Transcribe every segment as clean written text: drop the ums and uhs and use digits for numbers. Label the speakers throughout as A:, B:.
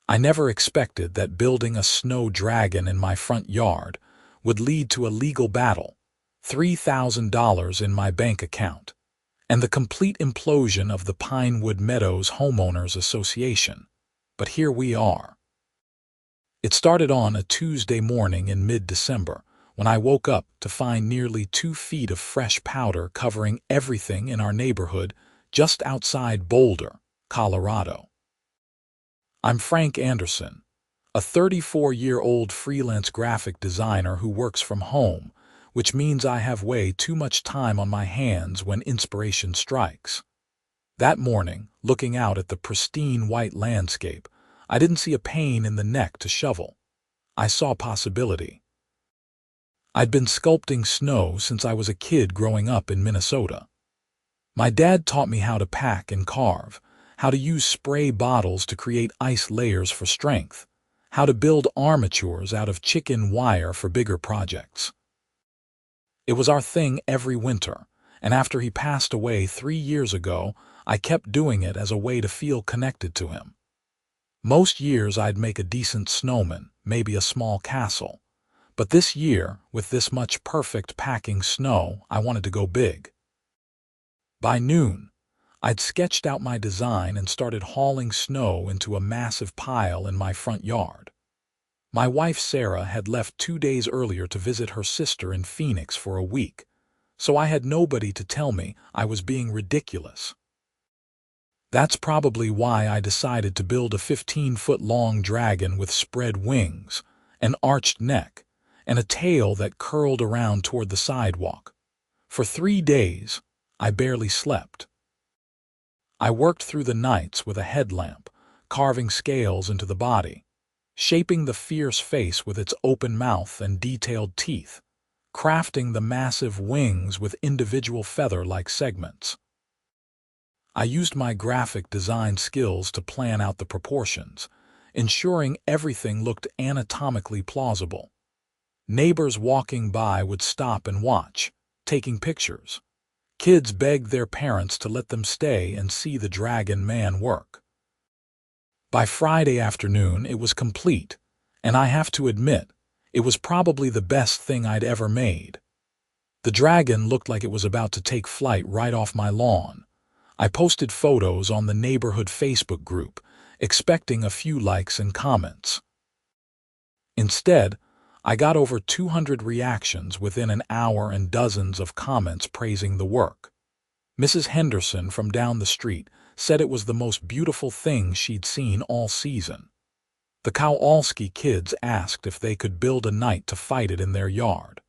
A: I never expected that building a snow dragon in my front yard would lead to a legal battle, $3,000 in my bank account, and the complete implosion of the Pinewood Meadows Homeowners Association. But here we are. It started on a Tuesday morning in mid-December when I woke up to find nearly 2 feet of fresh powder covering everything in our neighborhood just outside Boulder, Colorado. I'm Frank Anderson, a 34-year-old freelance graphic designer who works from home, which means I have way too much time on my hands when inspiration strikes. That morning, looking out at the pristine white landscape, I didn't see a pain in the neck to shovel. I saw possibility. I'd been sculpting snow since I was a kid growing up in Minnesota. My dad taught me how to pack and carve, how to use spray bottles to create ice layers for strength, how to build armatures out of chicken wire for bigger projects. It was our thing every winter, and after he passed away 3 years ago, I kept doing it as a way to feel connected to him. Most years I'd make a decent snowman, maybe a small castle. But this year, with this much perfect packing snow, I wanted to go big. By noon, I'd sketched out my design and started hauling snow into a massive pile in my front yard. My wife Sarah had left 2 days earlier to visit her sister in Phoenix for a week, so I had nobody to tell me I was being ridiculous. That's probably why I decided to build a 15-foot-long dragon with spread wings, an arched neck, and a tail that curled around toward the sidewalk. For 3 days, I barely slept. I worked through the nights with a headlamp, carving scales into the body, shaping the fierce face with its open mouth and detailed teeth, crafting the massive wings with individual feather-like segments. I used my graphic design skills to plan out the proportions, ensuring everything looked anatomically plausible. Neighbors walking by would stop and watch, taking pictures. Kids begged their parents to let them stay and see the dragon man work. By Friday afternoon, it was complete, and I have to admit, it was probably the best thing I'd ever made. The dragon looked like it was about to take flight right off my lawn. I posted photos on the neighborhood Facebook group, expecting a few likes and comments. Instead, I got over 200 reactions within an hour and dozens of comments praising the work. Mrs. Henderson from down the street said it was the most beautiful thing she'd seen all season. The Kowalski kids asked if they could build a knight to fight it in their yard.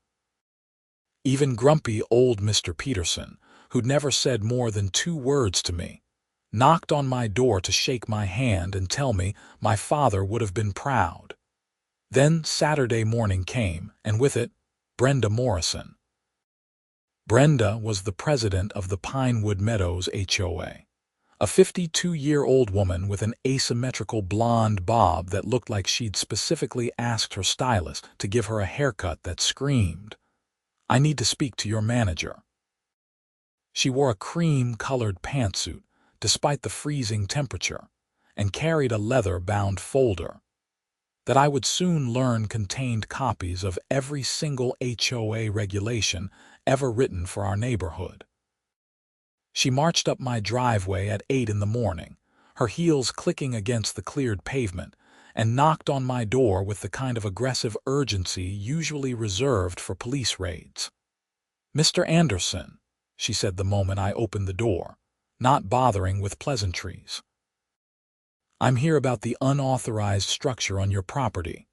A: Even grumpy old Mr. Peterson, who'd never said more than 2 words to me, knocked on my door to shake my hand and tell me my father would have been proud. Then Saturday morning came, and with it, Brenda Morrison. Brenda was the president of the Pinewood Meadows HOA, a 52-year-old woman with an asymmetrical blonde bob that looked like she'd specifically asked her stylist to give her a haircut that screamed, "I need to speak to your manager." She wore a cream-colored pantsuit, despite the freezing temperature, and carried a leather-bound folder that I would soon learn contained copies of every single HOA regulation ever written for our neighborhood. She marched up my driveway at 8 in the morning, her heels clicking against the cleared pavement, and knocked on my door with the kind of aggressive urgency usually reserved for police raids. "Mr. Anderson," she said the moment I opened the door, not bothering with pleasantries. "I'm here about the unauthorized structure on your property."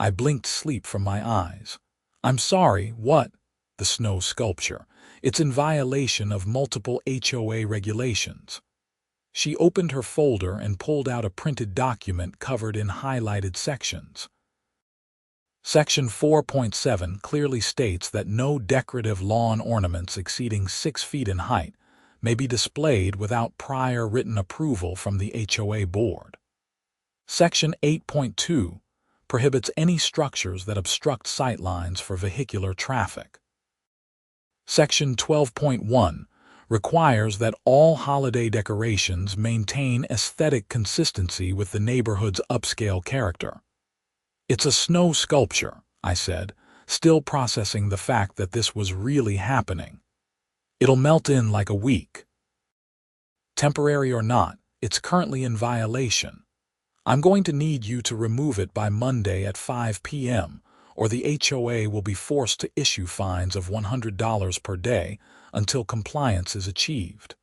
A: I blinked sleep from my eyes. "I'm sorry, what?" "The snow sculpture. It's in violation of multiple HOA regulations." She opened her folder and pulled out a printed document covered in highlighted sections. Section 4.7 clearly states that no decorative lawn ornaments exceeding 6 feet in height may be displayed without prior written approval from the HOA board. Section 8.2 prohibits any structures that obstruct sightlines for vehicular traffic. Section 12.1 requires that all holiday decorations maintain aesthetic consistency with the neighborhood's upscale character. It's a snow sculpture, I said, still processing the fact that this was really happening. It'll melt in like a week. Temporary or not, it's currently in violation. I'm going to need you to remove it by Monday at 5 p.m., or the HOA will be forced to issue fines of $100 per day until compliance is achieved.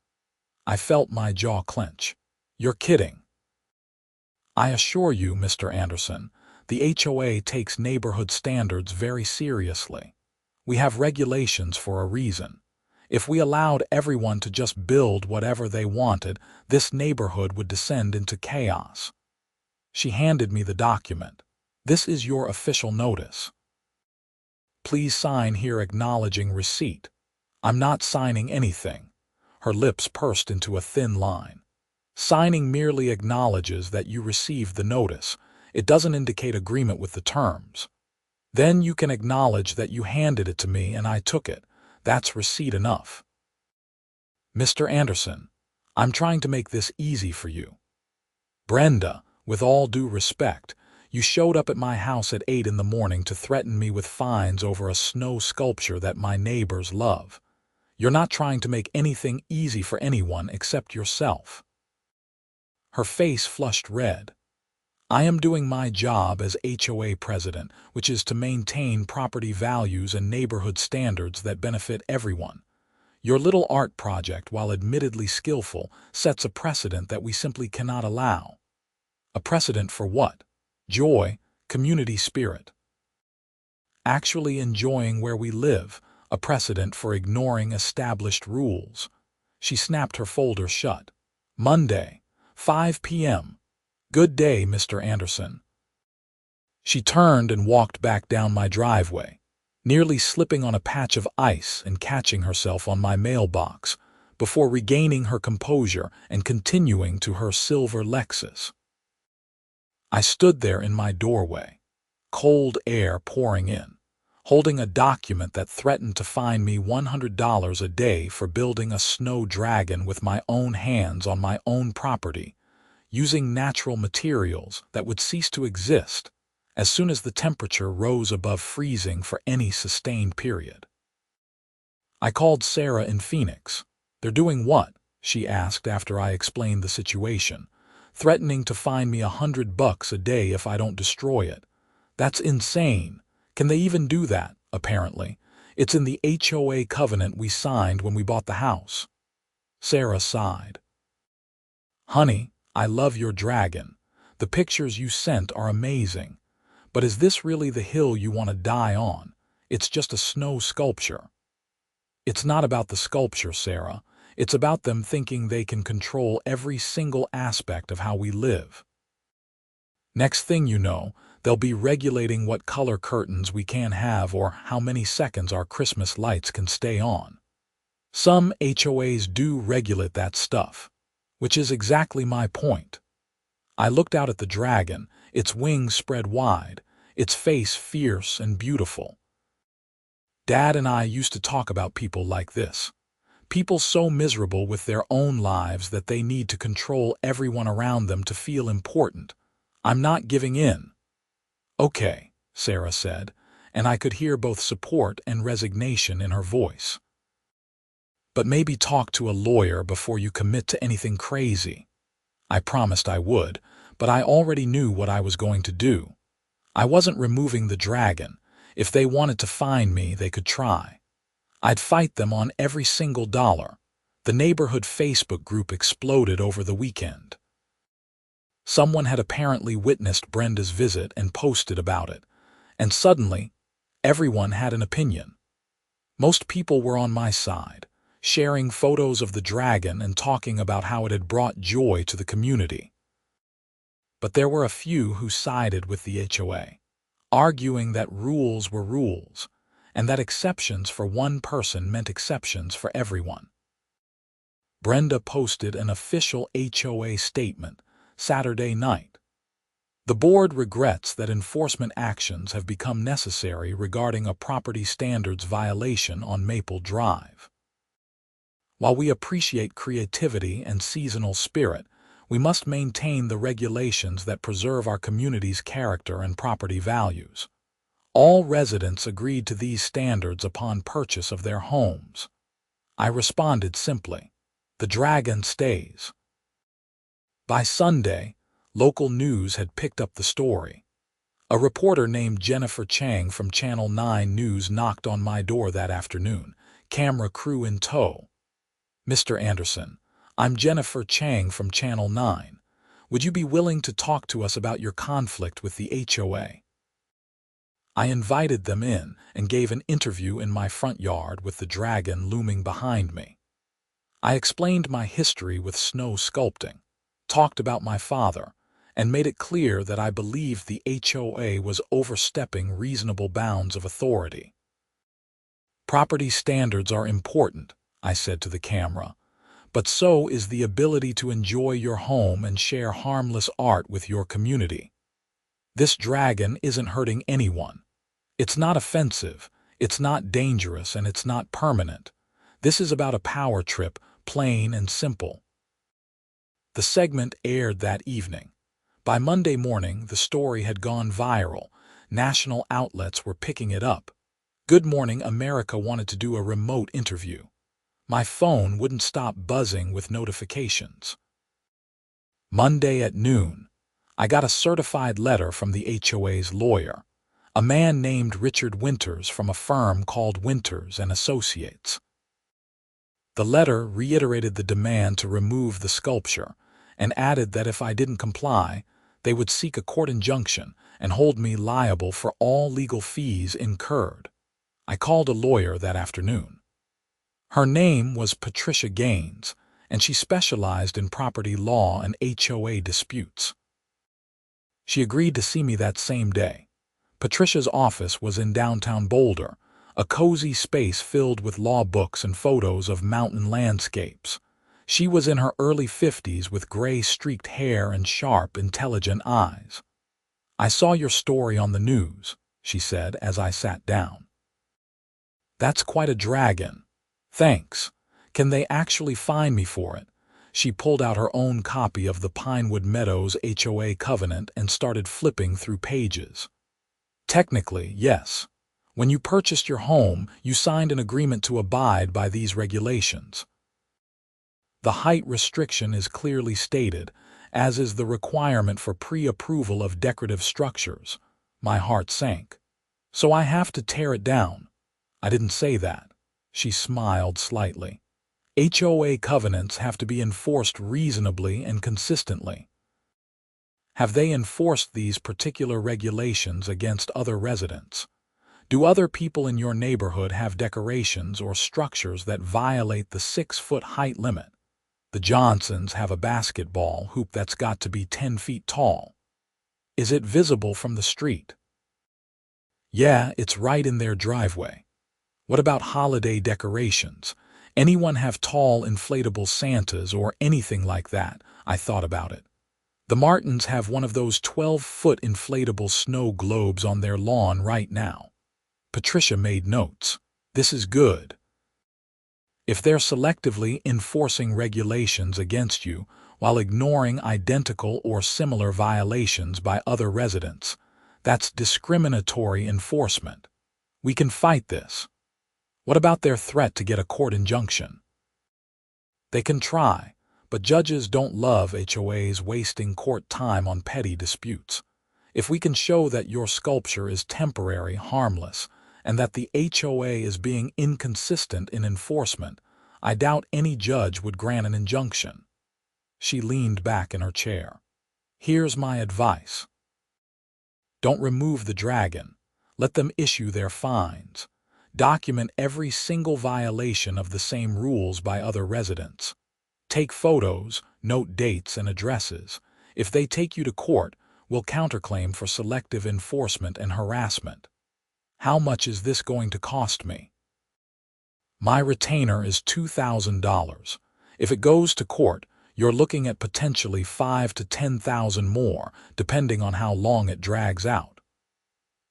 A: I felt my jaw clench. You're kidding. I assure you, Mr. Anderson, the HOA takes neighborhood standards very seriously. We have regulations for a reason. If we allowed everyone to just build whatever they wanted, this neighborhood would descend into chaos. She handed me the document. This is your official notice. Please sign here acknowledging receipt. I'm not signing anything. Her lips pursed into a thin line. Signing merely acknowledges that you received the notice. It doesn't indicate agreement with the terms. Then you can acknowledge that you handed it to me and I took it. That's receipt enough. Mr. Anderson, I'm trying to make this easy for you. Brenda, with all due respect, you showed up at my house at 8 in the morning to threaten me with fines over a snow sculpture that my neighbors love. You're not trying to make anything easy for anyone except yourself. Her face flushed red. I am doing my job as HOA president, which is to maintain property values and neighborhood standards that benefit everyone. Your little art project, while admittedly skillful, sets a precedent that we simply cannot allow. A precedent for what? Joy, community spirit. Actually enjoying where we live, a precedent for ignoring established rules. She snapped her folder shut. Monday, 5 p.m. Good day, Mr. Anderson. She turned and walked back down my driveway, nearly slipping on a patch of ice and catching herself on my mailbox, before regaining her composure and continuing to her silver Lexus. I stood there in my doorway, cold air pouring in, holding a document that threatened to fine me $100 a day for building a snow dragon with my own hands on my own property, using natural materials that would cease to exist as soon as the temperature rose above freezing for any sustained period. I called Sarah in Phoenix. They're doing what? She asked after I explained the situation, threatening to fine me $100 a day if I don't destroy it. That's insane. Can they even do that, apparently? It's in the HOA covenant we signed when we bought the house. Sarah sighed. Honey, I love your dragon. The pictures you sent are amazing. But is this really the hill you want to die on? It's just a snow sculpture. It's not about the sculpture, Sarah. It's about them thinking they can control every single aspect of how we live. Next thing you know, they'll be regulating what color curtains we can have or how many seconds our Christmas lights can stay on. Some HOAs do regulate that stuff, which is exactly my point. I looked out at the dragon, its wings spread wide, its face fierce and beautiful. Dad and I used to talk about people like this. People so miserable with their own lives that they need to control everyone around them to feel important. I'm not giving in. Okay, Sarah said, and I could hear both support and resignation in her voice. But maybe talk to a lawyer before you commit to anything crazy. I promised I would, but I already knew what I was going to do. I wasn't removing the dragon. If they wanted to fine me, they could try. I'd fight them on every single dollar. The neighborhood Facebook group exploded over the weekend. Someone had apparently witnessed Brenda's visit and posted about it, and suddenly, everyone had an opinion. Most people were on my side, sharing photos of the dragon and talking about how it had brought joy to the community. But there were a few who sided with the HOA, arguing that rules were rules, and that exceptions for one person meant exceptions for everyone. Brenda posted an official HOA statement Saturday night. The board regrets that enforcement actions have become necessary regarding a property standards violation on Maple Drive. While we appreciate creativity and seasonal spirit, we must maintain the regulations that preserve our community's character and property values. All residents agreed to these standards upon purchase of their homes. I responded simply, "The dragon stays." By Sunday, local news had picked up the story. A reporter named Jennifer Chang from Channel 9 News knocked on my door that afternoon, camera crew in tow. "Mr. Anderson, I'm Jennifer Chang from Channel 9. Would you be willing to talk to us about your conflict with the HOA?" I invited them in and gave an interview in my front yard with the dragon looming behind me. I explained my history with snow sculpting, talked about my father, and made it clear that I believed the HOA was overstepping reasonable bounds of authority. "Property standards are important," I said to the camera, "but so is the ability to enjoy your home and share harmless art with your community. This dragon isn't hurting anyone. It's not offensive, it's not dangerous, and it's not permanent. This is about a power trip, plain and simple." The segment aired that evening. By Monday morning, the story had gone viral. National outlets were picking it up. Good Morning America wanted to do a remote interview. My phone wouldn't stop buzzing with notifications. Monday at noon, I got a certified letter from the HOA's lawyer, a man named Richard Winters from a firm called Winters and Associates. The letter reiterated the demand to remove the sculpture and added that if I didn't comply, they would seek a court injunction and hold me liable for all legal fees incurred. I called a lawyer that afternoon. Her name was Patricia Gaines, and she specialized in property law and HOA disputes. She agreed to see me that same day. Patricia's office was in downtown Boulder, a cozy space filled with law books and photos of mountain landscapes. She was in her early 50s with gray-streaked hair and sharp, intelligent eyes. "I saw your story on the news," she said as I sat down. "That's quite a dragon. Thanks. Can they actually fine me for it?" She pulled out her own copy of the Pinewood Meadows HOA covenant and started flipping through pages. "Technically, yes. When you purchased your home, you signed an agreement to abide by these regulations. The height restriction is clearly stated, as is the requirement for pre-approval of decorative structures." My heart sank. "So I have to tear it down?" "I didn't say that." She smiled slightly. "HOA covenants have to be enforced reasonably and consistently." "Have they enforced these particular regulations against other residents? Do other people in your neighborhood have decorations or structures that violate the 6-foot height limit? The Johnsons have a basketball hoop that's got to be 10 feet tall. Is it visible from the street?" "Yeah, it's right in their driveway." "What about holiday decorations? Anyone have tall inflatable Santas or anything like that?" I thought about it. "The Martins have one of those 12-foot inflatable snow globes on their lawn right now." Patricia made notes. "This is good. If they're selectively enforcing regulations against you while ignoring identical or similar violations by other residents, that's discriminatory enforcement. We can fight this." "What about their threat to get a court injunction?" "They can try, but judges don't love HOAs wasting court time on petty disputes. If we can show that your sculpture is temporary, harmless, and that the HOA is being inconsistent in enforcement, I doubt any judge would grant an injunction." She leaned back in her chair. "Here's my advice. Don't remove the dragon. Let them issue their fines. Document every single violation of the same rules by other residents. Take photos, note dates and addresses. If they take you to court, we'll counterclaim for selective enforcement and harassment." "How much is this going to cost me?" "My retainer is $2,000. If it goes to court, you're looking at potentially $5,000 to $10,000 more, depending on how long it drags out."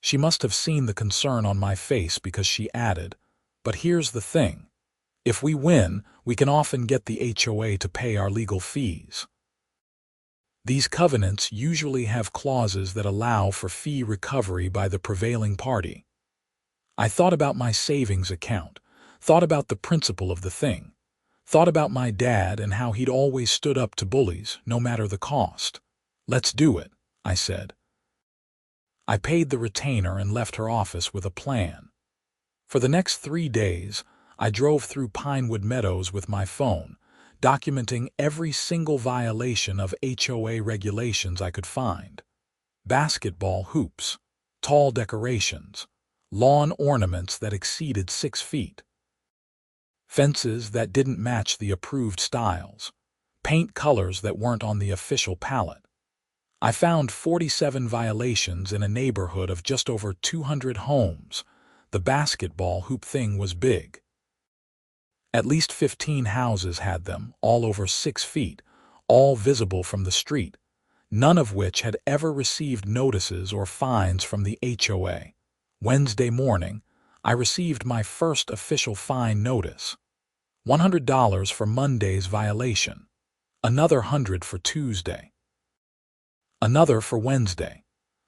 A: She must have seen the concern on my face because she added, "But here's the thing. If we win, we can often get the HOA to pay our legal fees. These covenants usually have clauses that allow for fee recovery by the prevailing party. I thought about my savings account, thought about the principle of the thing, thought about my dad and how he'd always stood up to bullies, no matter the cost. "Let's do it," I said. I paid the retainer and left her office with a plan. For the next 3 days, I drove through Pinewood Meadows with my phone, documenting every single violation of HOA regulations I could find. Basketball hoops, tall decorations, lawn ornaments that exceeded 6 feet, fences that didn't match the approved styles, paint colors that weren't on the official palette. I found 47 violations in a neighborhood of just over 200 homes. The basketball hoop thing was big. At least 15 houses had them, all over 6 feet, all visible from the street, none of which had ever received notices or fines from the HOA. Wednesday morning, I received my first official fine notice. $100 for Monday's violation, another $100 for Tuesday, another for Wednesday.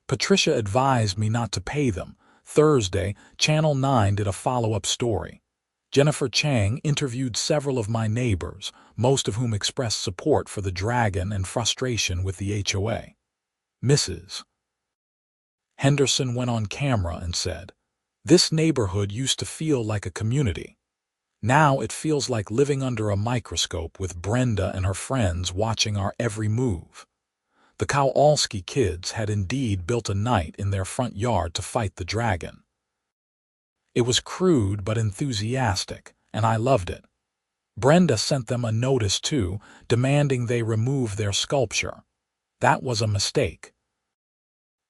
A: Patricia advised me not to pay them. Thursday, Channel 9 did a follow-up story. Jennifer Chang interviewed several of my neighbors, most of whom expressed support for the dragon and frustration with the HOA. Mrs. Henderson went on camera and said, "This neighborhood used to feel like a community. Now it feels like living under a microscope with Brenda and her friends watching our every move." The Kowalski kids had indeed built a knight in their front yard to fight the dragon. It was crude but enthusiastic, and I loved it. Brenda sent them a notice too, demanding they remove their sculpture. That was a mistake.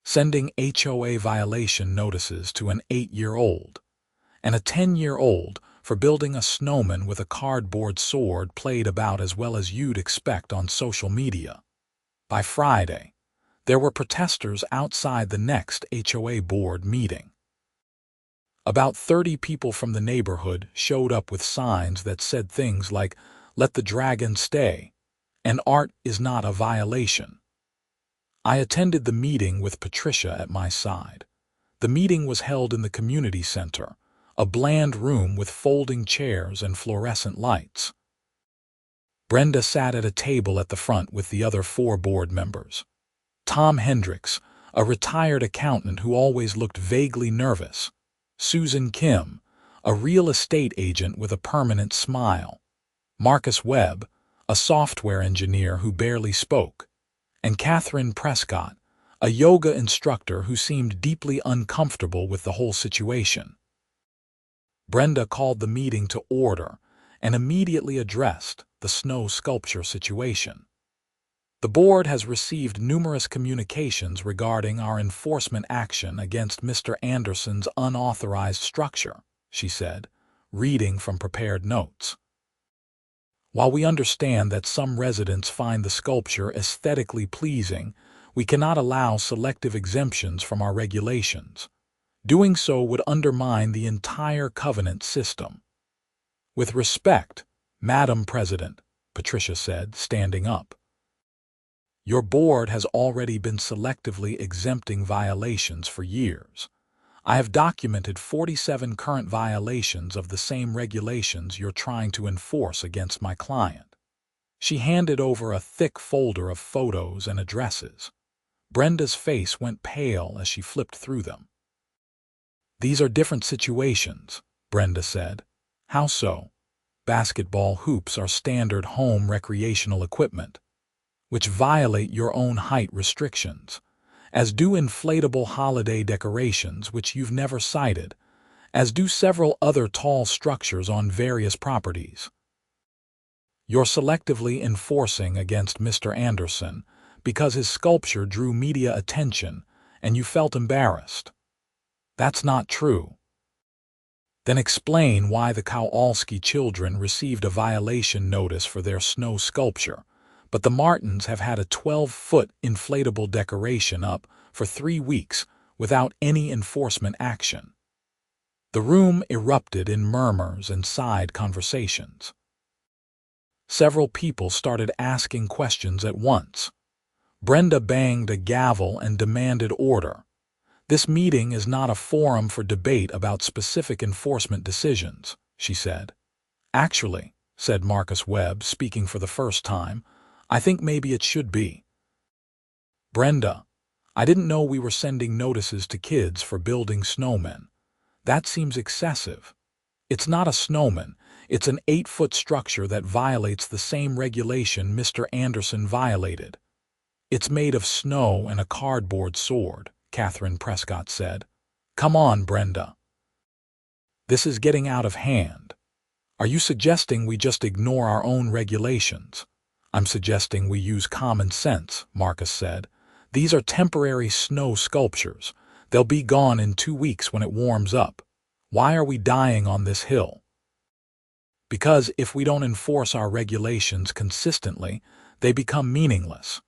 A: Sending HOA violation notices to an 8-year-old and a 10-year-old for building a snowman with a cardboard sword played about as well as you'd expect on social media. By Friday, there were protesters outside the next HOA board meeting. About 30 people from the neighborhood showed up with signs that said things like, "Let the dragon stay," and "Art is not a violation." I attended the meeting with Patricia at my side. The meeting was held in the community center, a bland room with folding chairs and fluorescent lights. Brenda sat at a table at the front with the other 4 board members. Tom Hendricks, a retired accountant who always looked vaguely nervous. Susan Kim, a real estate agent with a permanent smile. Marcus Webb, a software engineer who barely spoke. And Catherine Prescott, a yoga instructor who seemed deeply uncomfortable with the whole situation. Brenda called the meeting to order and immediately addressed the snow sculpture situation. "The board has received numerous communications regarding our enforcement action against Mr. Anderson's unauthorized structure," she said, reading from prepared notes. "While we understand that some residents find the sculpture aesthetically pleasing, we cannot allow selective exemptions from our regulations. Doing so would undermine the entire covenant system." "With respect, Madam President," Patricia said, standing up, "your board has already been selectively exempting violations for years. I have documented 47 current violations of the same regulations you're trying to enforce against my client." She handed over a thick folder of photos and addresses. Brenda's face went pale as she flipped through them. "These are different situations," Brenda said. "How so?" "Basketball hoops are standard home recreational equipment, which violate your own height restrictions, as do inflatable holiday decorations which you've never cited, as do several other tall structures on various properties. You're selectively enforcing against Mr. Anderson because his sculpture drew media attention and you felt embarrassed. That's not true." "Then explain why the Kowalski children received a violation notice for their snow sculpture, but the Martins have had a 12-foot inflatable decoration up for 3 weeks without any enforcement action." The room erupted in murmurs and side conversations. Several people started asking questions at once. Brenda banged a gavel and demanded order. "This meeting is not a forum for debate about specific enforcement decisions," she said. "Actually," said Marcus Webb, speaking for the first time, "I think maybe it should be." "Brenda, I didn't know we were sending notices to kids for building snowmen. That seems excessive. It's not a snowman. It's an 8-foot structure that violates the same regulation Mr. Anderson violated." "It's made of snow and a cardboard sword," Catherine Prescott said. "Come on, Brenda. This is getting out of hand. Are you suggesting we just ignore our own regulations?" "I'm suggesting we use common sense," Marcus said. "These are temporary snow sculptures. They'll be gone in 2 weeks when it warms up. Why are we dying on this hill?" "Because if we don't enforce our regulations consistently, they become meaningless."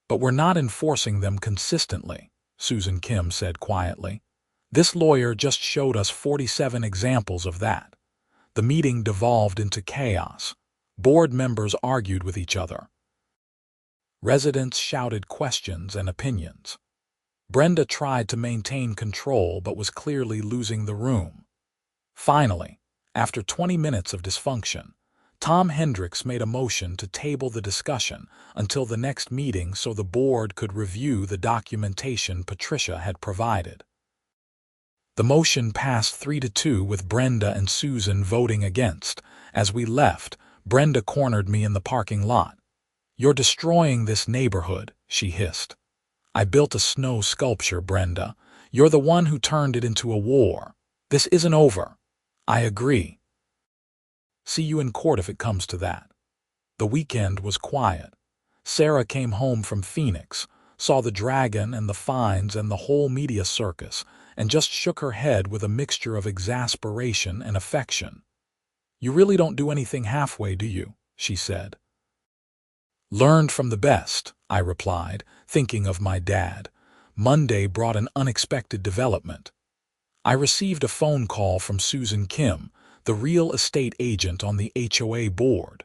A: "But we're not enforcing them consistently," Susan Kim said quietly. "This lawyer just showed us 47 examples of that." The meeting devolved into chaos. Board members argued with each other. Residents shouted questions and opinions. Brenda tried to maintain control but was clearly losing the room. Finally, after 20 minutes of dysfunction, Tom Hendricks made a motion to table the discussion until the next meeting so the board could review the documentation Patricia had provided. The motion passed 3-2 with Brenda and Susan voting against. As we left, Brenda cornered me in the parking lot. "You're destroying this neighborhood," she hissed. "I built a snow sculpture, Brenda. You're the one who turned it into a war. This isn't over." "I agree. See you in court if it comes to that." The weekend was quiet. Sarah came home from Phoenix, saw the dragon and the fines and the whole media circus, and just shook her head with a mixture of exasperation and affection. "You really don't do anything halfway, do you?" she said. "Learned from the best," I replied, thinking of my dad. Monday brought an unexpected development. I received a phone call from Susan Kim, the real estate agent on the HOA board.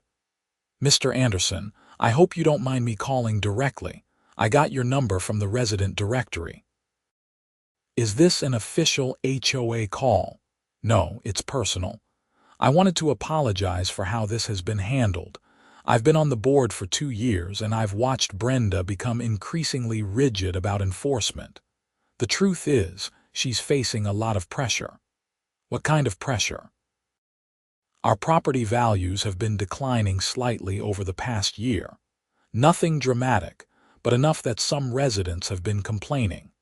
A: "Mr. Anderson, I hope you don't mind me calling directly. I got your number from the resident directory." "Is this an official HOA call?" "No, it's personal. I wanted to apologize for how this has been handled. I've been on the board for 2 years and I've watched Brenda become increasingly rigid about enforcement. The truth is, she's facing a lot of pressure." "What kind of pressure?" "Our property values have been declining slightly over the past year. Nothing dramatic, but enough that some residents have been complaining."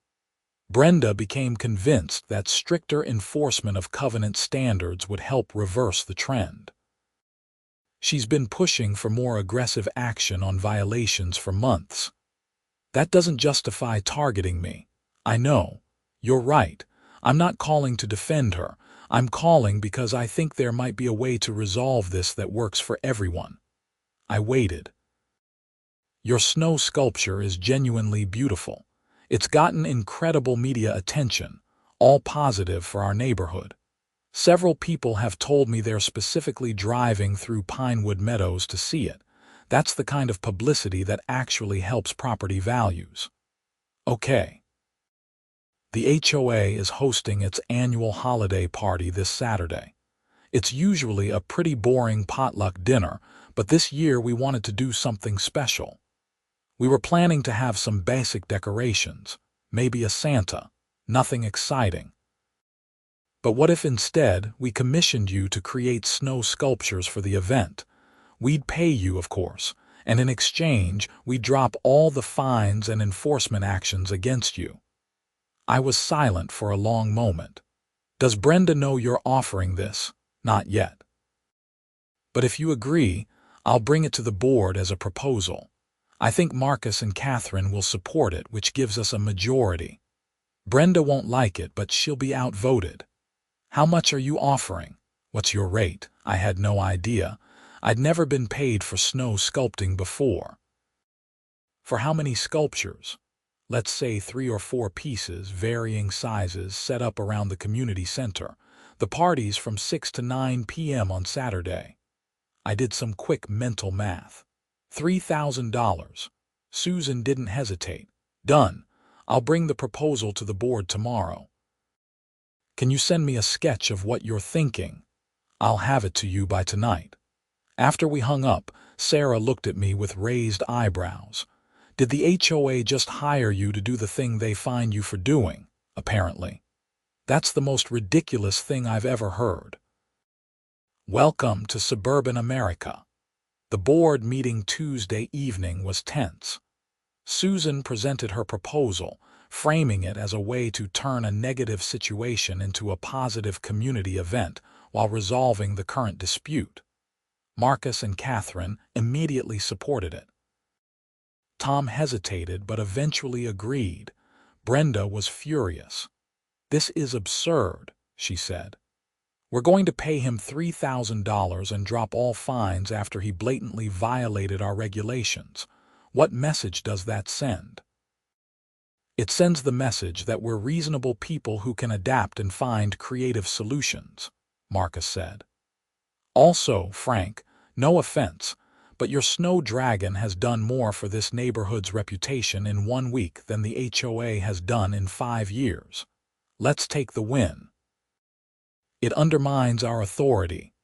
A: Brenda became convinced that stricter enforcement of covenant standards would help reverse the trend. She's been pushing for more aggressive action on violations for months. "That doesn't justify targeting me." "I know. You're right. I'm not calling to defend her. I'm calling because I think there might be a way to resolve this that works for everyone." I waited. "Your snow sculpture is genuinely beautiful. It's gotten incredible media attention, all positive for our neighborhood. Several people have told me they're specifically driving through Pinewood Meadows to see it. That's the kind of publicity that actually helps property values." "Okay." The HOA is hosting its annual holiday party this Saturday. It's usually a pretty boring potluck dinner, but this year we wanted to do something special. We were planning to have some basic decorations, maybe a Santa, nothing exciting. "But what if instead we commissioned you to create snow sculptures for the event? We'd pay you, of course, and in exchange we'd drop all the fines and enforcement actions against you." I was silent for a long moment. "Does Brenda know you're offering this?" "Not yet. But if you agree, I'll bring it to the board as a proposal. I think Marcus and Catherine will support it, which gives us a majority. Brenda won't like it, but she'll be outvoted." "How much are you offering?" "What's your rate?" I had no idea. I'd never been paid for snow sculpting before. "For how many sculptures?" "Let's say 3 or 4 pieces, varying sizes, set up around the community center. The party's from 6 to 9 p.m. on Saturday. I did some quick mental math. $3,000. Susan didn't hesitate. Done. I'll bring the proposal to the board tomorrow. Can you send me a sketch of what you're thinking? I'll have it to you by tonight. After we hung up, Sarah looked at me with raised eyebrows. Did the HOA just hire you to do the thing they fine you for doing, apparently? That's the most ridiculous thing I've ever heard. Welcome to suburban America. The board meeting Tuesday evening was tense. Susan presented her proposal, framing it as a way to turn a negative situation into a positive community event while resolving the current dispute. Marcus and Catherine immediately supported it. Tom hesitated but eventually agreed. Brenda was furious. "This is absurd," she said. "We're going to pay him $3,000 and drop all fines after he blatantly violated our regulations. What message does that send?" "It sends the message that we're reasonable people who can adapt and find creative solutions," Marcus said. "Also, Frank, no offense, but your snow dragon has done more for this neighborhood's reputation in 1 week than the HOA has done in 5 years. Let's take the win." "It undermines our authority."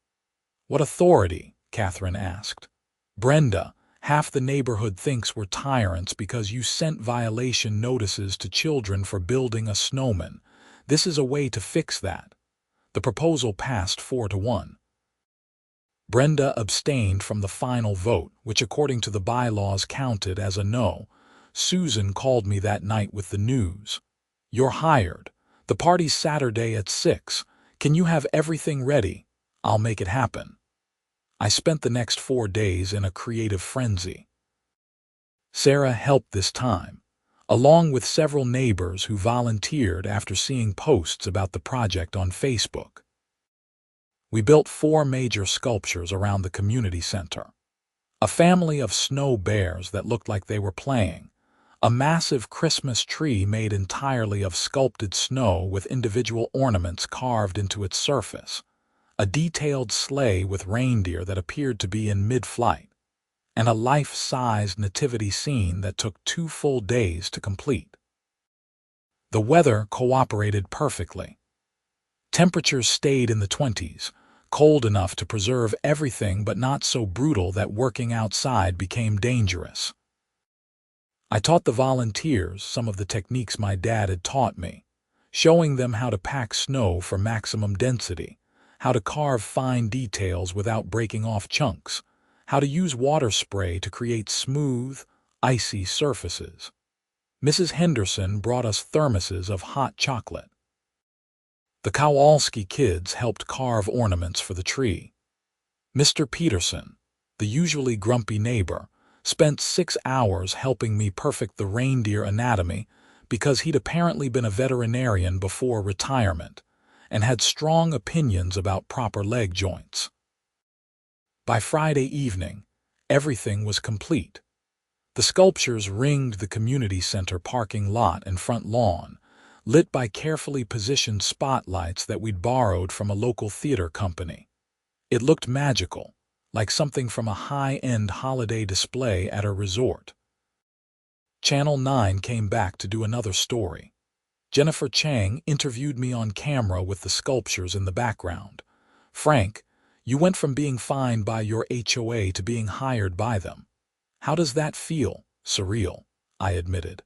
A: "What authority?" Catherine asked. "Brenda, half the neighborhood thinks we're tyrants because you sent violation notices to children for building a snowman. This is a way to fix that." The proposal passed 4-1. Brenda abstained from the final vote, which according to the bylaws counted as a no. Susan called me that night with the news. "You're hired. The party's Saturday at 6. Can you have everything ready? I'll make it happen." I spent the next 4 days in a creative frenzy. Sarah helped this time, along with several neighbors who volunteered after seeing posts about the project on Facebook. We built 4 major sculptures around the community center. A family of snow bears that looked like they were playing, a massive Christmas tree made entirely of sculpted snow with individual ornaments carved into its surface, a detailed sleigh with reindeer that appeared to be in mid-flight, and a life-sized nativity scene that took 2 full days to complete. The weather cooperated perfectly. Temperatures stayed in the 20s, cold enough to preserve everything but not so brutal that working outside became dangerous. I taught the volunteers some of the techniques my dad had taught me, showing them how to pack snow for maximum density, how to carve fine details without breaking off chunks, how to use water spray to create smooth, icy surfaces. Mrs. Henderson brought us thermoses of hot chocolate. The Kowalski kids helped carve ornaments for the tree. Mr. Peterson, the usually grumpy neighbor, spent 6 hours helping me perfect the reindeer anatomy because he'd apparently been a veterinarian before retirement and had strong opinions about proper leg joints. By Friday evening, everything was complete. The sculptures ringed the community center parking lot and front lawn, lit by carefully positioned spotlights that we'd borrowed from a local theater company. It looked magical, like something from a high-end holiday display at a resort. Channel 9 came back to do another story. Jennifer Chang interviewed me on camera with the sculptures in the background. "Frank, you went from being fined by your HOA to being hired by them. How does that feel?" "Surreal," I admitted.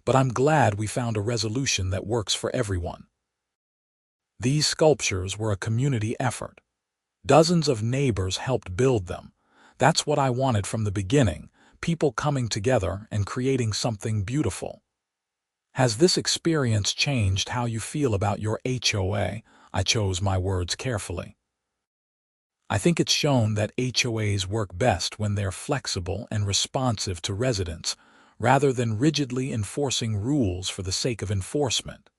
A: "But I'm glad we found a resolution that works for everyone." These sculptures were a community effort. Dozens of neighbors helped build them. That's what I wanted from the beginning, people coming together and creating something beautiful. Has this experience changed how you feel about your HOA? I chose my words carefully. I think it's shown that HOAs work best when they're flexible and responsive to residents, rather than rigidly enforcing rules for the sake of enforcement.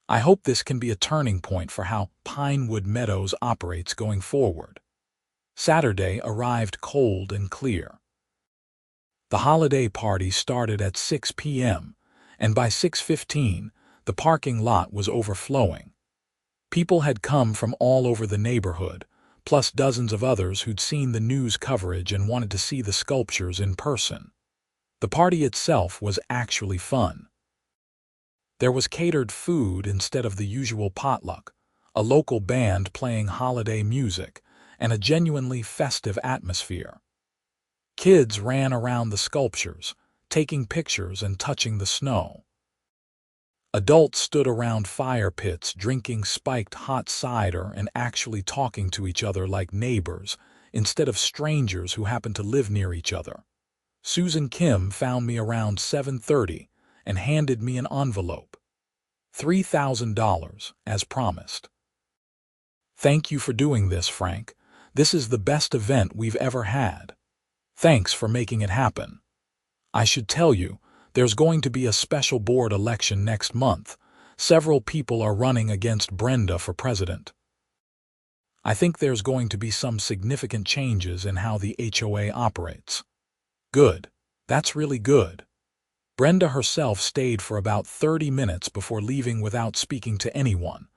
A: I hope this can be a turning point for how Pinewood Meadows operates going forward. Saturday arrived cold and clear. The holiday party started at 6 p.m., and by 6:15, the parking lot was overflowing. People had come from all over the neighborhood, plus dozens of others who'd seen the news coverage and wanted to see the sculptures in person. The party itself was actually fun. There was catered food instead of the usual potluck, a local band playing holiday music, and a genuinely festive atmosphere. Kids ran around the sculptures, taking pictures and touching the snow. Adults stood around fire pits drinking spiked hot cider and actually talking to each other like neighbors instead of strangers who happened to live near each other. Susan Kim found me around 7:30 and handed me an envelope. $3,000, as promised. "Thank you for doing this, Frank. This is the best event we've ever had. Thanks for making it happen. I should tell you, there's going to be a special board election next month. Several people are running against Brenda for president. I think there's going to be some significant changes in how the HOA operates." "Good. That's really good." Brenda herself stayed for about 30 minutes before leaving without speaking to anyone.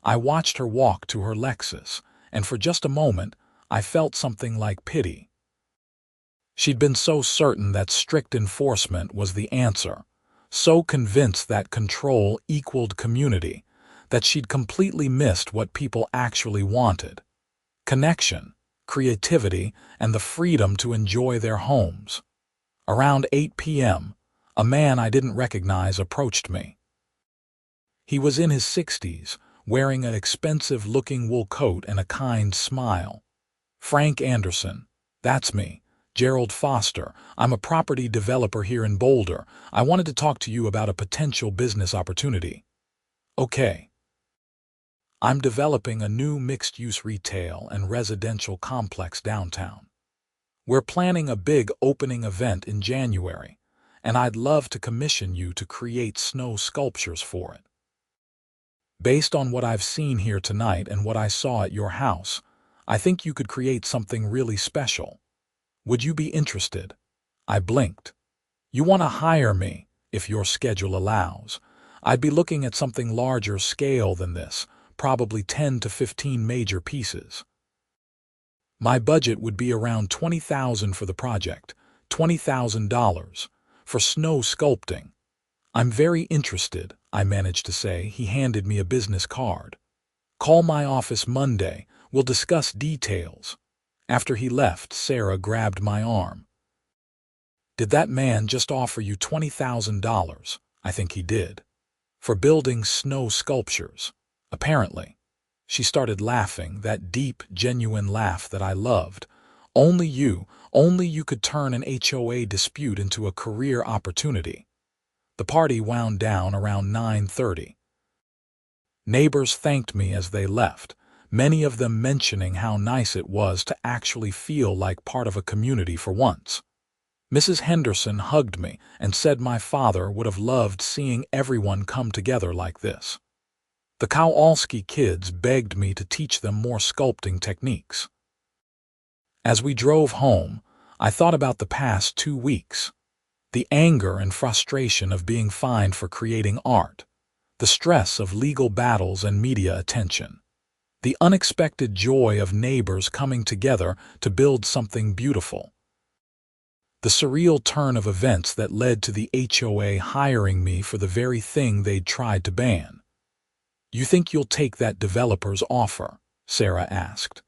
A: I watched her walk to her Lexus, and for just a moment, I felt something like pity. She'd been so certain that strict enforcement was the answer, so convinced that control equaled community, that she'd completely missed what people actually wanted: connection, creativity, and the freedom to enjoy their homes. Around 8 p.m., a man I didn't recognize approached me. He was in his 60s, wearing an expensive-looking wool coat and a kind smile. "Frank Anderson, that's me. Gerald Foster. I'm a property developer here in Boulder. I wanted to talk to you about a potential business opportunity." "Okay." "I'm developing a new mixed-use retail and residential complex downtown. We're planning a big opening event in January, and I'd love to commission you to create snow sculptures for it. Based on what I've seen here tonight and what I saw at your house, I think you could create something really special. Would you be interested?" I blinked. "You want to hire me, if your schedule allows. I'd be looking at something larger scale than this, probably 10 to 15 major pieces. My budget would be around $20,000 for the project, $20,000 for snow sculpting." "I'm very interested," I managed to say. He handed me a business card. "Call my office Monday. We'll discuss details." After he left, Sarah grabbed my arm. "Did that man just offer you $20,000? "I think he did." "For building snow sculptures?" "Apparently." She started laughing, that deep, genuine laugh that I loved. Only you could turn an HOA dispute into a career opportunity." The party wound down around 9:30. Neighbors thanked me as they left, many of them mentioning how nice it was to actually feel like part of a community for once. Mrs. Henderson hugged me and said my father would have loved seeing everyone come together like this. The Kowalski kids begged me to teach them more sculpting techniques. As we drove home, I thought about the past 2 weeks. The anger and frustration of being fined for creating art, the stress of legal battles and media attention, the unexpected joy of neighbors coming together to build something beautiful, the surreal turn of events that led to the HOA hiring me for the very thing they'd tried to ban. "You think you'll take that developer's offer?" Sarah asked.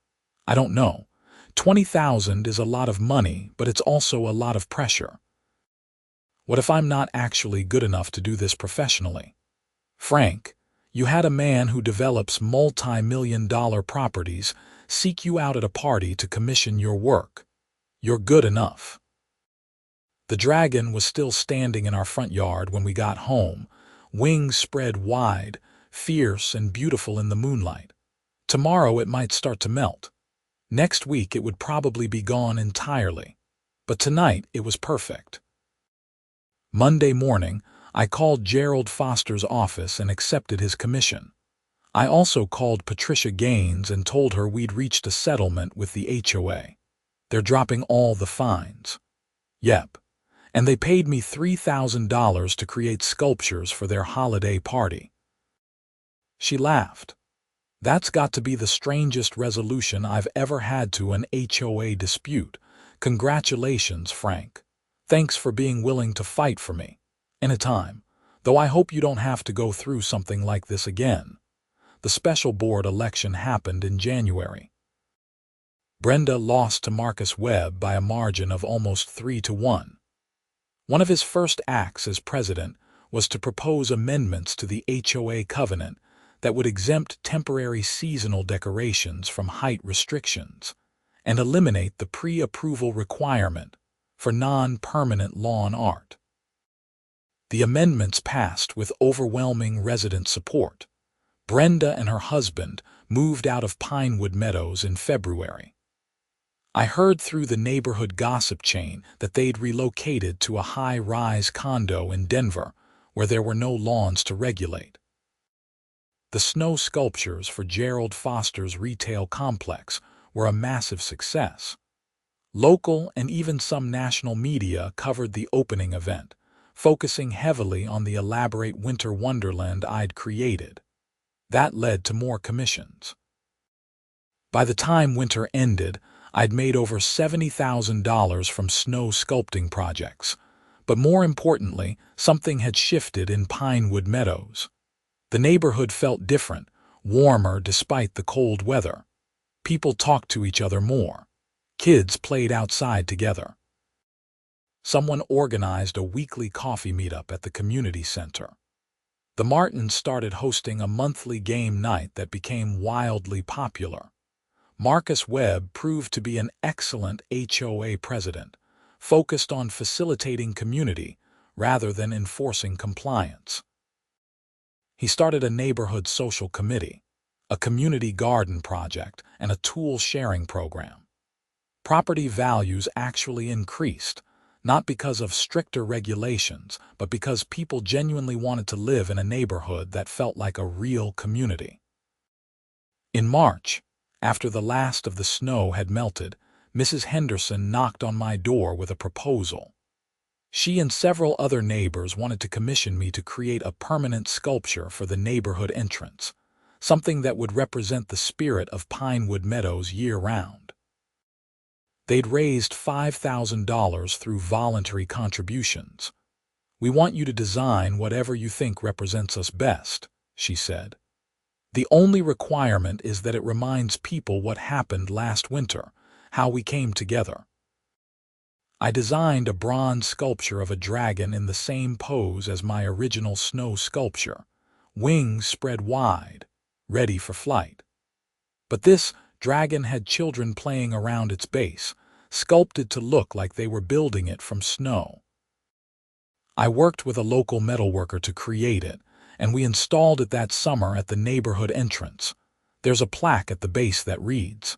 A: "I don't know. $20,000 is a lot of money, but it's also a lot of pressure. What if I'm not actually good enough to do this professionally? Frank, you had a man who develops multi-million-dollar properties seek you out at a party to commission your work. You're good enough." The dragon was still standing in our front yard when we got home, wings spread wide, fierce and beautiful in the moonlight. Tomorrow it might start to melt. Next week it would probably be gone entirely. But tonight it was perfect. Monday morning, I called Gerald Foster's office and accepted his commission. I also called Patricia Gaines and told her we'd reached a settlement with the HOA. They're dropping all the fines. Yep. And they paid me $3,000 to create sculptures for their holiday party. She laughed. That's got to be the strangest resolution I've ever had to an HOA dispute. Congratulations, Frank. Thanks for being willing to fight for me. Anytime. Though I hope you don't have to go through something like this again. The special board election happened in January. Brenda lost to Marcus Webb by a margin of almost 3-1. One of his first acts as president was to propose amendments to the HOA covenant that would exempt temporary seasonal decorations from height restrictions and eliminate the pre-approval requirement for non-permanent lawn art. The amendments passed with overwhelming resident support. Brenda and her husband moved out of Pinewood Meadows in February. I heard through the neighborhood gossip chain that they'd relocated to a high-rise condo in Denver where there were no lawns to regulate. The snow sculptures for Gerald Foster's retail complex were a massive success. Local and even some national media covered the opening event, focusing heavily on the elaborate winter wonderland I'd created. That led to more commissions. By the time winter ended, I'd made over $70,000 from snow sculpting projects. But more importantly, something had shifted in Pinewood Meadows. The neighborhood felt different, warmer despite the cold weather. People talked to each other more. Kids played outside together. Someone organized a weekly coffee meetup at the community center. The Martins started hosting a monthly game night that became wildly popular. Marcus Webb proved to be an excellent HOA president, focused on facilitating community rather than enforcing compliance. He started a neighborhood social committee, a community garden project, and a tool-sharing program. Property values actually increased, not because of stricter regulations, but because people genuinely wanted to live in a neighborhood that felt like a real community. In March, after the last of the snow had melted, Mrs. Henderson knocked on my door with a proposal. She and several other neighbors wanted to commission me to create a permanent sculpture for the neighborhood entrance, something that would represent the spirit of Pinewood Meadows year-round. They'd raised $5,000 through voluntary contributions. "We want you to design whatever you think represents us best," she said. "The only requirement is that it reminds people what happened last winter, how we came together." I designed a bronze sculpture of a dragon in the same pose as my original snow sculpture, wings spread wide, ready for flight. But this dragon had children playing around its base, sculpted to look like they were building it from snow. I worked with a local metalworker to create it, and we installed it that summer at the neighborhood entrance. There's a plaque at the base that reads,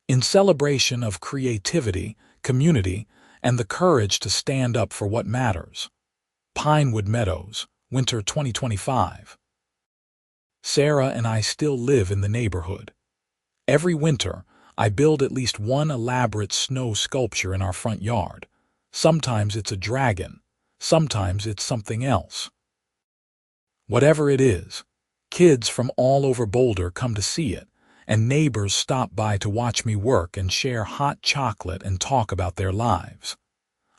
A: "In celebration of creativity, community, and the courage to stand up for what matters. Pinewood Meadows, Winter 2025. Sarah and I still live in the neighborhood. Every winter, I build at least one elaborate snow sculpture in our front yard. Sometimes it's a dragon, sometimes it's something else. Whatever it is, kids from all over Boulder come to see it, and neighbors stop by to watch me work and share hot chocolate and talk about their lives.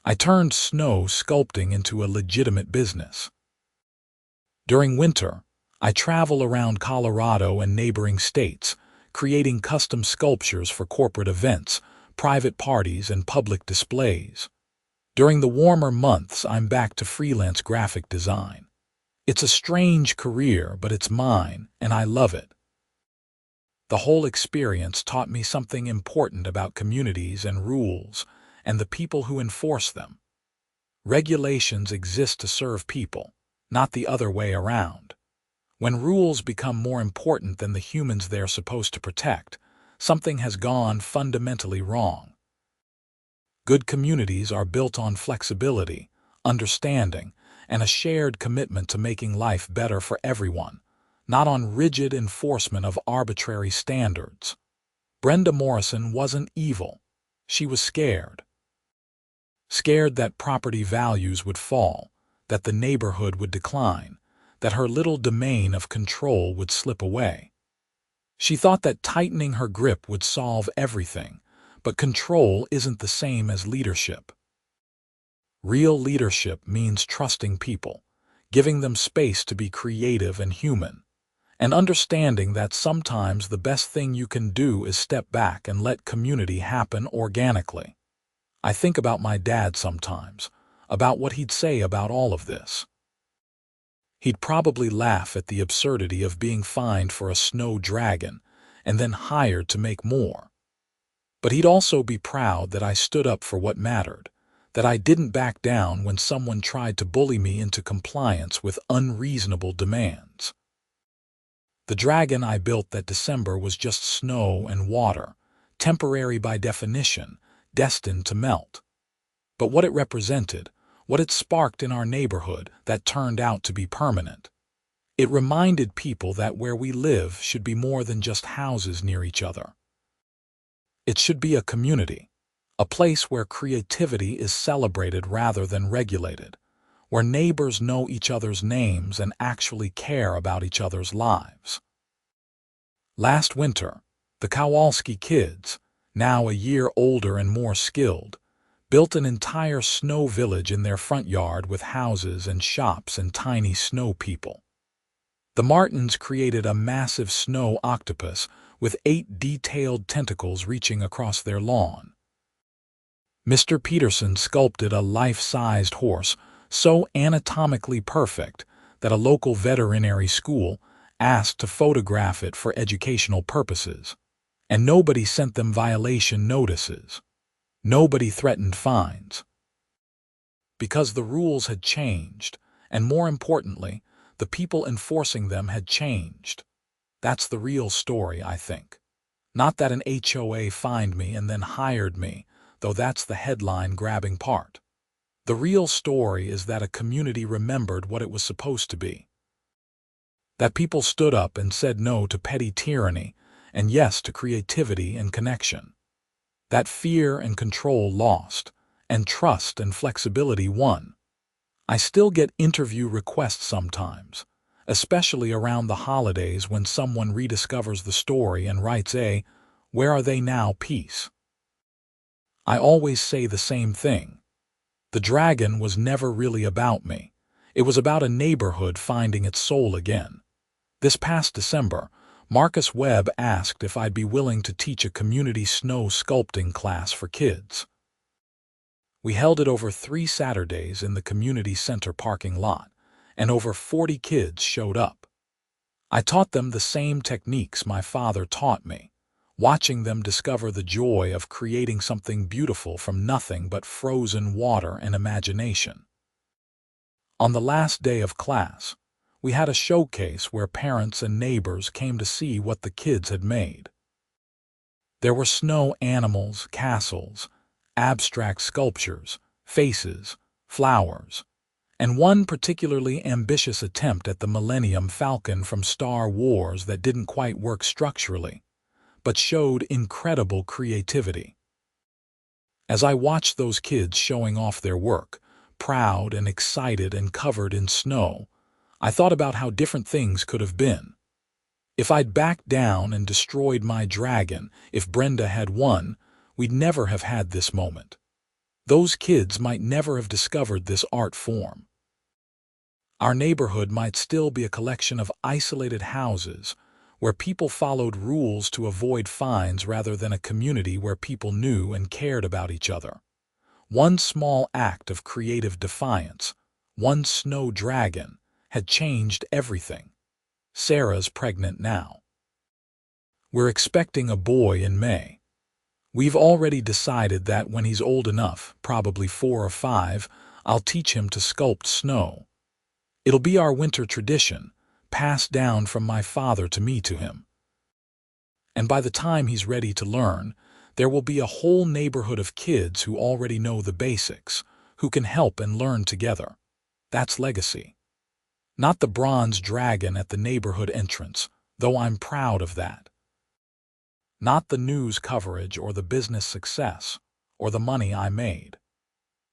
A: I turned snow sculpting into a legitimate business. During winter, I travel around Colorado and neighboring states, creating custom sculptures for corporate events, private parties, and public displays. During the warmer months, I'm back to freelance graphic design. It's a strange career, but it's mine, and I love it. The whole experience taught me something important about communities and rules, and the people who enforce them. Regulations exist to serve people, not the other way around. When rules become more important than the humans they're supposed to protect, something has gone fundamentally wrong. Good communities are built on flexibility, understanding, and a shared commitment to making life better for everyone, not on rigid enforcement of arbitrary standards. Brenda Morrison wasn't evil. She was scared. Scared that property values would fall, that the neighborhood would decline, that her little domain of control would slip away. She thought that tightening her grip would solve everything, but control isn't the same as leadership. Real leadership means trusting people, giving them space to be creative and human, and understanding that sometimes the best thing you can do is step back and let community happen organically. I think about my dad sometimes, about what he'd say about all of this. He'd probably laugh at the absurdity of being fined for a snow dragon and then hired to make more. But he'd also be proud that I stood up for what mattered, that I didn't back down when someone tried to bully me into compliance with unreasonable demands. The dragon I built that December was just snow and water, temporary by definition, destined to melt. But what it represented, what it sparked in our neighborhood, that turned out to be permanent. It reminded people that where we live should be more than just houses near each other. It should be a community, a place where creativity is celebrated rather than regulated, where neighbors know each other's names and actually care about each other's lives. Last winter, the Kowalski kids, now a year older and more skilled, built an entire snow village in their front yard with houses and shops and tiny snow people. The Martins created a massive snow octopus with 8 detailed tentacles reaching across their lawn. Mr. Peterson sculpted a life-sized horse so anatomically perfect that a local veterinary school asked to photograph it for educational purposes, and nobody sent them violation notices. Nobody threatened fines. Because the rules had changed, and more importantly, the people enforcing them had changed. That's the real story, I think. Not that an HOA fined me and then hired me, though that's the headline-grabbing part. The real story is that a community remembered what it was supposed to be. That people stood up and said no to petty tyranny and yes to creativity and connection. That fear and control lost, and trust and flexibility won. I still get interview requests sometimes, especially around the holidays when someone rediscovers the story and writes a "Where are they now?" piece. I always say the same thing. The dragon was never really about me. It was about a neighborhood finding its soul again. This past December, Marcus Webb asked if I'd be willing to teach a community snow sculpting class for kids. We held it over 3 Saturdays in the community center parking lot, and over 40 kids showed up. I taught them the same techniques my father taught me, watching them discover the joy of creating something beautiful from nothing but frozen water and imagination. On the last day of class, we had a showcase where parents and neighbors came to see what the kids had made. There were snow animals, castles, abstract sculptures, faces, flowers, and one particularly ambitious attempt at the Millennium Falcon from Star Wars that didn't quite work structurally, but showed incredible creativity. As I watched those kids showing off their work, proud and excited and covered in snow, I thought about how different things could have been. If I'd backed down and destroyed my dragon, if Brenda had won, we'd never have had this moment. Those kids might never have discovered this art form. Our neighborhood might still be a collection of isolated houses where people followed rules to avoid fines rather than a community where people knew and cared about each other. One small act of creative defiance, one snow dragon, had changed everything. Sarah's pregnant now. We're expecting a boy in May. We've already decided that when he's old enough, probably 4 or 5, I'll teach him to sculpt snow. It'll be our winter tradition, passed down from my father to me to him. And by the time he's ready to learn, there will be a whole neighborhood of kids who already know the basics, who can help and learn together. That's legacy. Not the bronze dragon at the neighborhood entrance, though I'm proud of that. Not the news coverage or the business success or the money I made.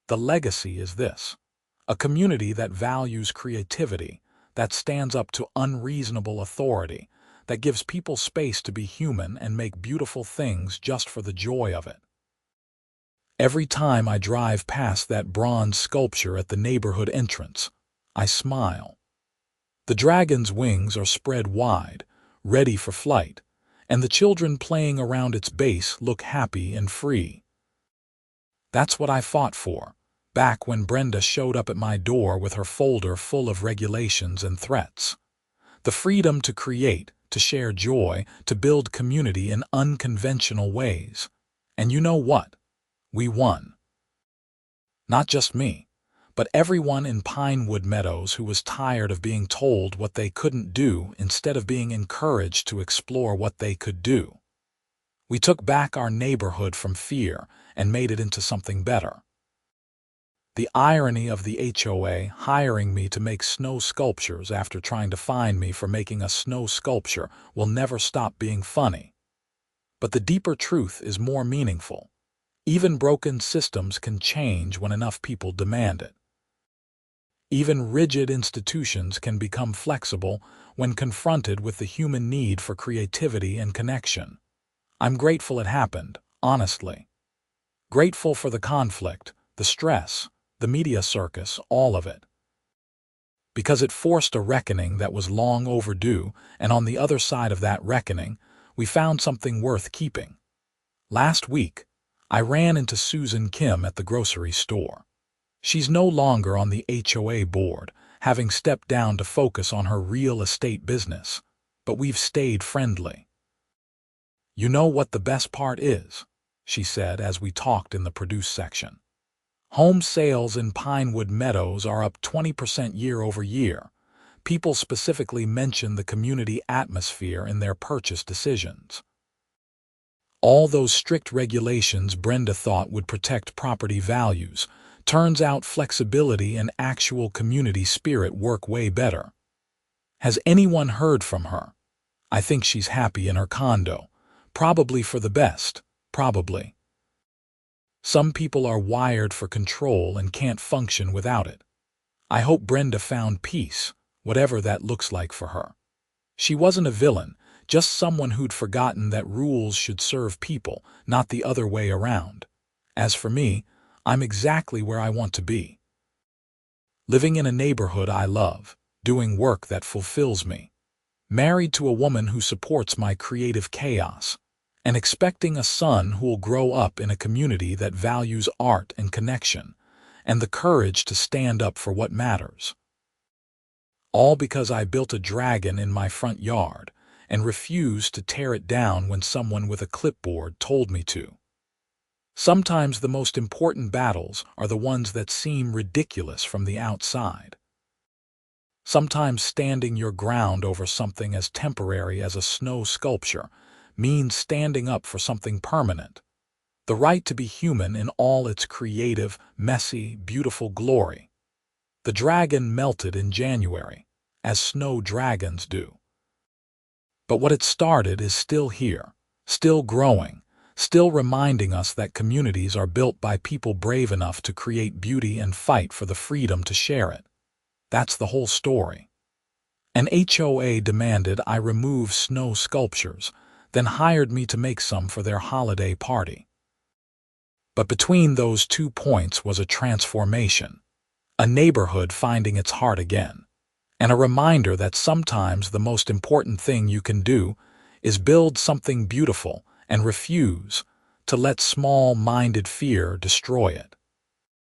A: The legacy is this: a community that values creativity, that stands up to unreasonable authority, that gives people space to be human and make beautiful things just for the joy of it. Every time I drive past that bronze sculpture at the neighborhood entrance, I smile. The dragon's wings are spread wide, ready for flight, and the children playing around its base look happy and free. That's what I fought for, back when Brenda showed up at my door with her folder full of regulations and threats. The freedom to create, to share joy, to build community in unconventional ways. And you know what? We won. Not just me, but everyone in Pinewood Meadows who was tired of being told what they couldn't do instead of being encouraged to explore what they could do. We took back our neighborhood from fear and made it into something better. The irony of the HOA hiring me to make snow sculptures after trying to fine me for making a snow sculpture will never stop being funny. But the deeper truth is more meaningful. Even broken systems can change when enough people demand it. Even rigid institutions can become flexible when confronted with the human need for creativity and connection. I'm grateful it happened, honestly. Grateful for the conflict, the stress, the media circus, all of it. Because it forced a reckoning that was long overdue, and on the other side of that reckoning, we found something worth keeping. Last week, I ran into Susan Kim at the grocery store. She's no longer on the HOA board, having stepped down to focus on her real estate business, but we've stayed friendly. "You know what the best part is?" she said as we talked in the produce section. "Home sales in Pinewood Meadows are up 20% year over year. People specifically mention the community atmosphere in their purchase decisions. All those strict regulations Brenda thought would protect property values, turns out flexibility and actual community spirit work way better. Has anyone heard from her? I think she's happy in her condo. Probably for the best, probably. Some people are wired for control and can't function without it. I hope Brenda found peace, whatever that looks like for her. She wasn't a villain, just someone who'd forgotten that rules should serve people, not the other way around. As for me, I'm exactly where I want to be. Living in a neighborhood I love, doing work that fulfills me, married to a woman who supports my creative chaos, and expecting a son who'll grow up in a community that values art and connection, and the courage to stand up for what matters. All because I built a dragon in my front yard and refused to tear it down when someone with a clipboard told me to. Sometimes the most important battles are the ones that seem ridiculous from the outside. Sometimes standing your ground over something as temporary as a snow sculpture means standing up for something permanent. The right to be human in all its creative, messy, beautiful glory. The dragon melted in January, as snow dragons do. But what it started is still here, still growing, still reminding us that communities are built by people brave enough to create beauty and fight for the freedom to share it. That's the whole story. An HOA demanded I remove snow sculptures, then hired me to make some for their holiday party. But between those 2 points was a transformation, a neighborhood finding its heart again, and a reminder that sometimes the most important thing you can do is build something beautiful and refuse to let small-minded fear destroy it.